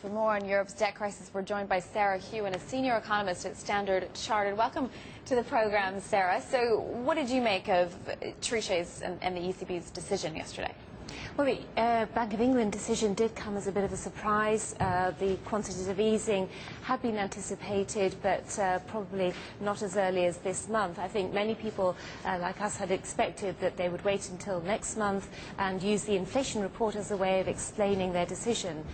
For more on Europe's debt crisis, we're joined by Sarah Hewin, a senior economist at Standard Chartered. Welcome to the program, Sarah. So what did you make of Trichet's and the ECB's decision yesterday? Well, the Bank of England decision did come as a bit of a surprise. The quantitative easing had been anticipated, but probably not as early as this month. I think many people, like us, had expected that they would wait until next month and use the inflation report as a way of explaining their decision.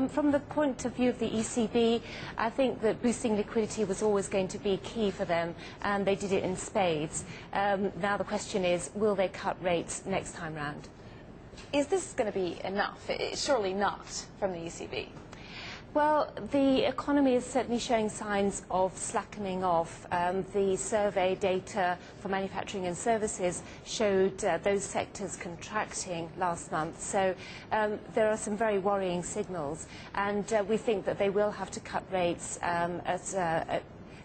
From the point of view of the ECB, I think that boosting liquidity was always going to be key for them, and they did it in spades. Now the question is, will they cut rates next time round? Is this going to be enough? Surely not from the ECB. Well, the economy is certainly showing signs of slackening off. The survey data for manufacturing and services showed those sectors contracting last month. So there are some very worrying signals, and we think that they will have to cut rates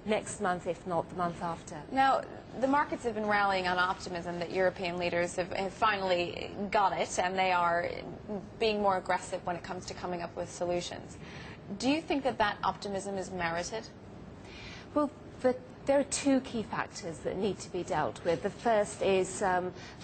next month, if not the month after. Now, the markets have been rallying on optimism that European leaders have finally got it, and they are being more aggressive when it comes to coming up with solutions. Do you think that that optimism is merited? Well, there are two key factors that need to be dealt with. The first is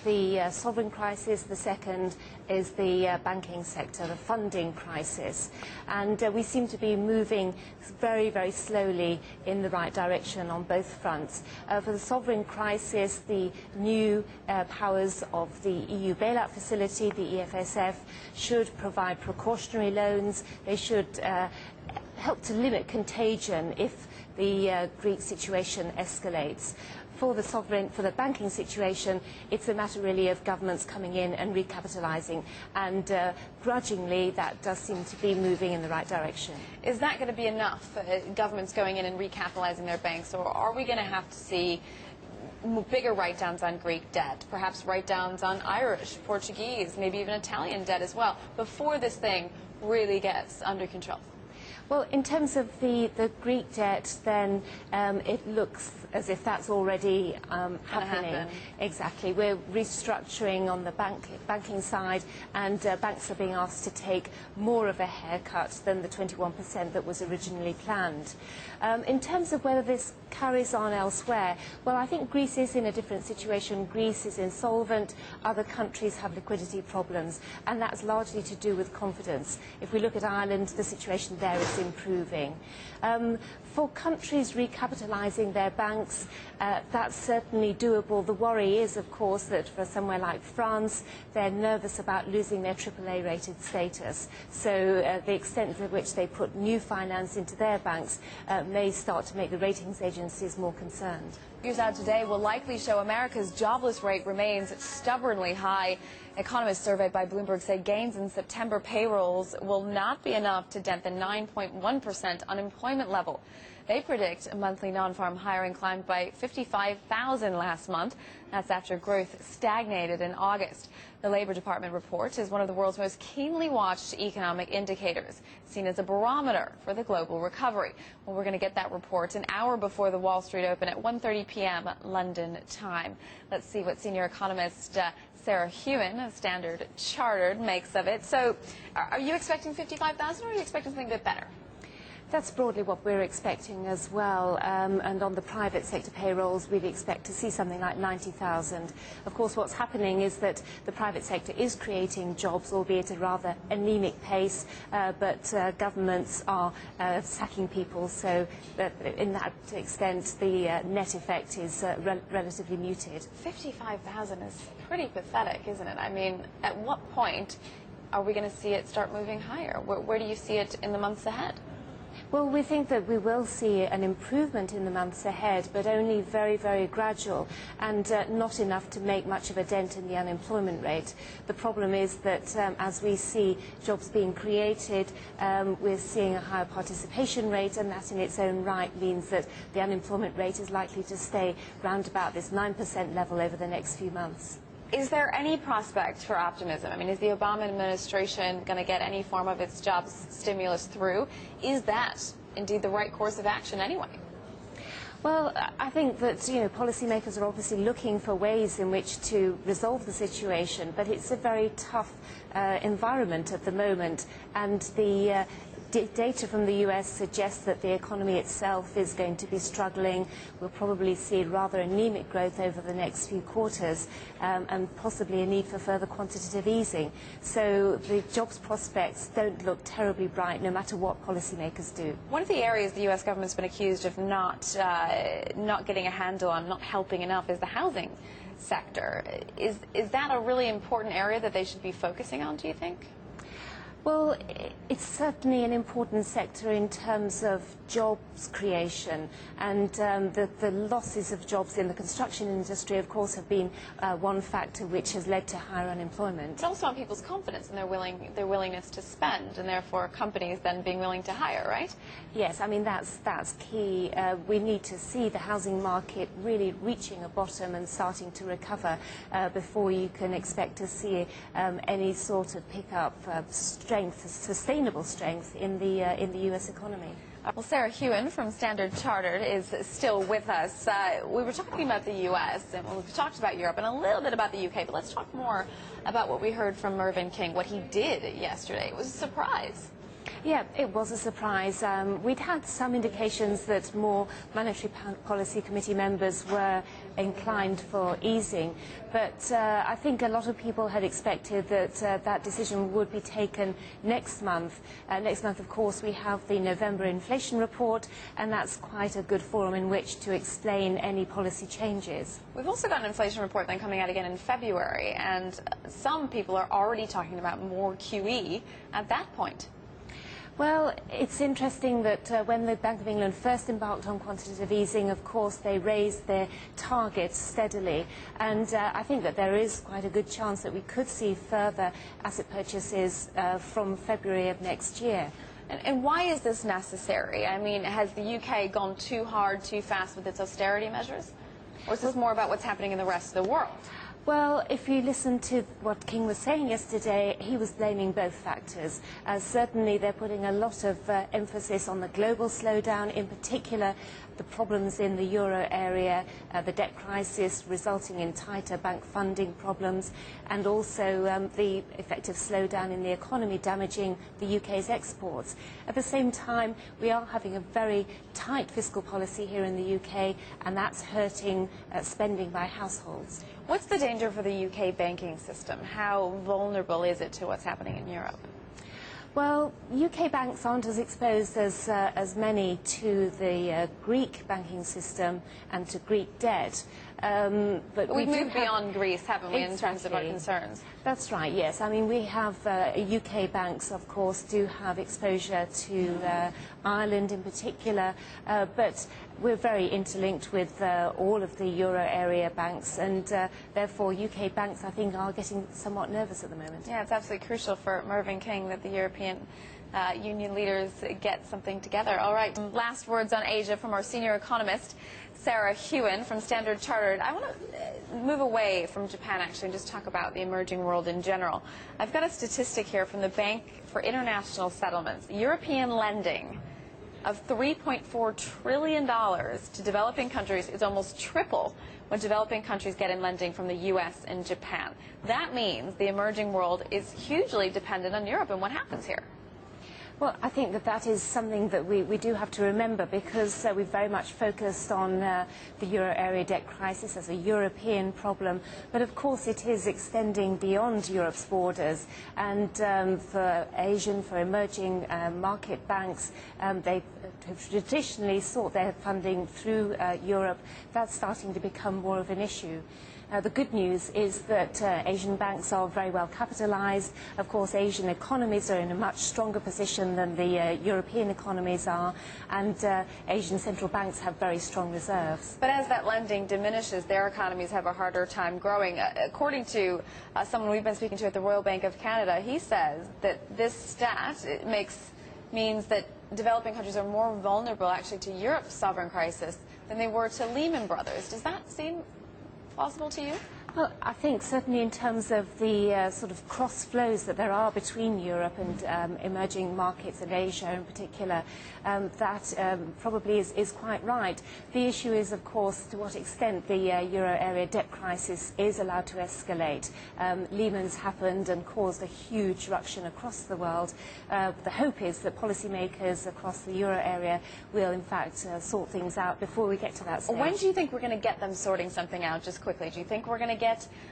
the sovereign crisis. The second is the banking sector, the funding crisis. And we seem to be moving very, very slowly in the right direction on both fronts. For the sovereign crisis, the new powers of the EU bailout facility, the EFSF, should provide precautionary loans. They should help to limit contagion if the Greek situation escalates. For the banking situation, it's a matter really of governments coming in and recapitalising, and grudgingly that does seem to be moving in the right direction. Is that going to be enough, governments going in and recapitalising their banks, or are we going to have to see bigger write-downs on Greek debt, perhaps write-downs on Irish, Portuguese, maybe even Italian debt as well, before this thing really gets under control? Well, in terms of the Greek debt, then it looks as if that's already happening. Exactly. We're restructuring on the banking side, and banks are being asked to take more of a haircut than the 21% that was originally planned. In terms of whether this carries on elsewhere, well, I think Greece is in a different situation. Greece is insolvent. Other countries have liquidity problems, and that's largely to do with confidence. If we look at Ireland, the situation there is improving. For countries recapitalising their banks, that's certainly doable. The worry is, of course, that for somewhere like France, they're nervous about losing their AAA rated status. So the extent to which they put new finance into their banks may start to make the ratings agencies more concerned. Figures out today will likely show America's jobless rate remains stubbornly high. Economists surveyed by Bloomberg say gains in September payrolls will not be enough to dent the 9.1% unemployment level. They predict monthly non-farm hiring climbed by 55,000 last month. That's after growth stagnated in August. The Labor Department report is one of the world's most keenly watched economic indicators, seen as a barometer for the global recovery. Well, we're going to get that report an hour before the Wall Street Open at 1:30 p.m. London time. Let's see what senior economist Sarah Hewin of Standard Chartered makes of it. So are you expecting 55,000, or are you expecting something a bit better? That's broadly what we're expecting as well. And on the private sector payrolls, we'd expect to see something like 90,000. Of course, what's happening is that the private sector is creating jobs, albeit at a rather anemic pace, but governments are sacking people. So in that extent, the net effect is relatively muted. 55,000 is pretty pathetic, isn't it? I mean, at what point are we going to see it start moving higher? Where do you see it in the months ahead? Well, we think that we will see an improvement in the months ahead, but only very, very gradual, and not enough to make much of a dent in the unemployment rate. The problem is that as we see jobs being created, we're seeing a higher participation rate, and that in its own right means that the unemployment rate is likely to stay round about this 9% level over the next few months. Is there any prospect for optimism? I mean, is the Obama administration going to get any form of its jobs stimulus through? Is that indeed the right course of action anyway? Well, I think that, policymakers are obviously looking for ways in which to resolve the situation, but it's a very tough environment at the moment, and the Data from the US suggests that the economy itself is going to be struggling. We'll probably see rather anemic growth over the next few quarters, and possibly a need for further quantitative easing. So the jobs prospects don't look terribly bright, no matter what policymakers do. One of the areas the U.S. government's been accused of not getting a handle on, not helping enough, is the housing sector. Is that a really important area that they should be focusing on, do you think? Well, it's certainly an important sector in terms of jobs creation, and the losses of jobs in the construction industry, of course, have been one factor which has led to higher unemployment. But also on people's confidence and their willingness to spend, and therefore companies then being willing to hire, right? Yes, I mean that's key. We need to see the housing market really reaching a bottom and starting to recover before you can expect to see any sort of pickup, sustainable strength in the U.S. economy. Well, Sarah Hewin from Standard Chartered is still with us. We were talking about the U.S. and we've talked about Europe and a little bit about the U.K., but let's talk more about what we heard from Mervyn King, what he did yesterday. It was a surprise. Yeah, it was a surprise. We'd had some indications that more Monetary Policy Committee members were inclined for easing, but I think a lot of people had expected that that decision would be taken next month. Next month, of course, we have the November inflation report, and that's quite a good forum in which to explain any policy changes. We've also got an inflation report then coming out again in February, and some people are already talking about more QE at that point. Well, it's interesting that when the Bank of England first embarked on quantitative easing, of course, they raised their targets steadily. And I think that there is quite a good chance that we could see further asset purchases from February of next year. And why is this necessary? I mean, has the UK gone too hard, too fast with its austerity measures? Or is this more about what's happening in the rest of the world? Well, if you listen to what King was saying yesterday, he was blaming both factors. Certainly, they're putting a lot of emphasis on the global slowdown, in particular the problems in the euro area, the debt crisis resulting in tighter bank funding problems, and also the effective slowdown in the economy damaging the UK's exports. At the same time, we are having a very tight fiscal policy here in the UK, and that's hurting spending by households. What's the danger for the UK banking system? How vulnerable is it to what's happening in Europe? Well, UK banks aren't as exposed as many to the Greek banking system and to Greek debt. But we've moved beyond Greece, haven't we, in terms of our concerns? That's right, yes. I mean, we have UK banks, of course, do have exposure to Ireland in particular, but we're very interlinked with all of the euro area banks, and therefore UK banks, I think, are getting somewhat nervous at the moment. Yeah, it's absolutely crucial for Mervyn King that the European Union leaders get something together. All right, last words on Asia from our senior economist, Sarah Hewin from Standard Chartered. I want to move away from Japan, actually, and just talk about the emerging world in general. I've got a statistic here from the Bank for International Settlements. European lending of $3.4 trillion to developing countries is almost triple what developing countries get in lending from the U.S. and Japan. That means the emerging world is hugely dependent on Europe and what happens here. Well, I think that that is something that we do have to remember, because we've very much focused on the euro area debt crisis as a European problem. But of course it is extending beyond Europe's borders. And for Asian, for emerging market banks, they have traditionally sought their funding through Europe. That's starting to become more of an issue. The good news is that Asian banks are very well capitalized. Of course, Asian economies are in a much stronger position than the European economies are, and Asian central banks have very strong reserves. But as that lending diminishes, their economies have a harder time growing. According to someone we've been speaking to at the Royal Bank of Canada, he says that this stat means that developing countries are more vulnerable, actually, to Europe's sovereign crisis than they were to Lehman Brothers. Does that seem plausible to you? Well, I think certainly in terms of the sort of cross flows that there are between Europe and emerging markets and Asia in particular, that probably is quite right. The issue is, of course, to what extent the euro area debt crisis is allowed to escalate. Lehman's happened and caused a huge ruction across the world. The hope is that policymakers across the euro area will, in fact, sort things out before we get to that stage. When do you think we're going to get them sorting something out, just quickly? Do you think we're going to get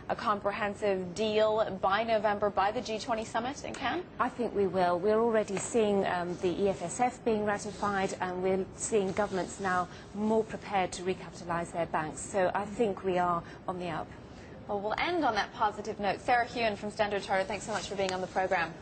a comprehensive deal by November, by the G20 summit in Cannes? I think we will. We're already seeing the EFSF being ratified, and we're seeing governments now more prepared to recapitalise their banks. So I think we are on the up. Well, we'll end on that positive note. Sarah Hewin from Standard Chartered, thanks so much for being on the programme.